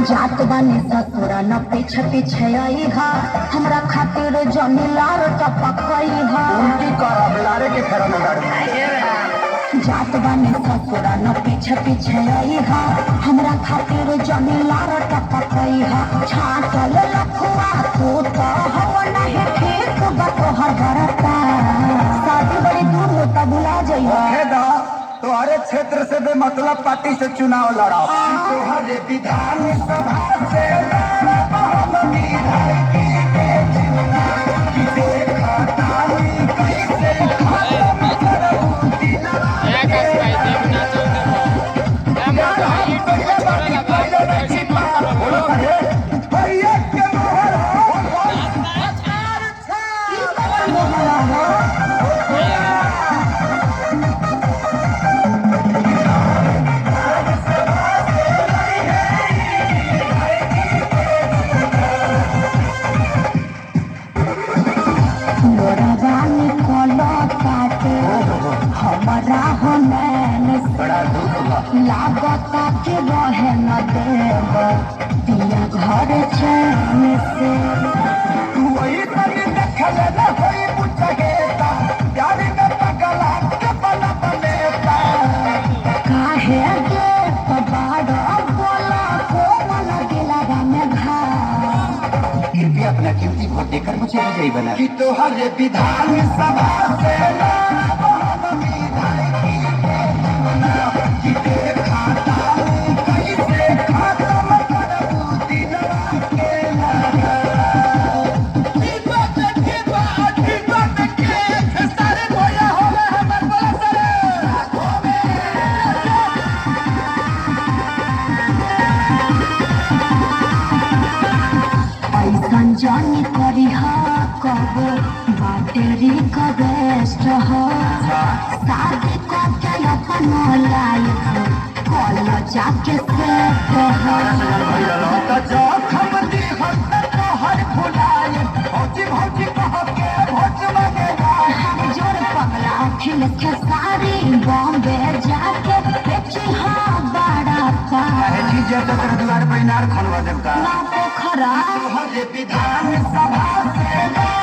जात बानी ससुरा न पीछे पीछे आई हा हमरा खातिर जमीलार टपकई हा उनकी करब लारे के फेरा में लड़ जात बानी ससुरा न पीछे पीछे आई हा हमरा खातिर जमीलार टपकई हा छाटल लखुआ तू तो हो नहीं ठीक बा तोहर बरता शादी बड़ी दूर होता भुला जाइए तुम्हारे क्षेत्र से बेमतलब पार्टी से चुनाव लड़ा तुम्हारे विधान सभा से लागता के रहे न देव दिया घर चैन से तू वही तनी देखले न होई बुझगेता यार में पगला के बना बनेता काहे के बाड़ा बोला को मन दिला में घा कृपया अपना कीमती वोट देकर मुझे विजयी बना कि तोहरे विधान सभा से जानी करी हा कबो बाटेरी का बेस्ट हो शादी करके अपन लाइफ कॉल जाके सेट हो जो खमदी हट तो हर फुलाए भौजी भौजी कह के भोज मांगेगा हम जोर पगला अखिल के सारी बॉम्बे जाके बेची हा बड़ा पा जी जब तक द्वार पे नार खनवा देवता ना पोखरा तोहरे विधान सभा से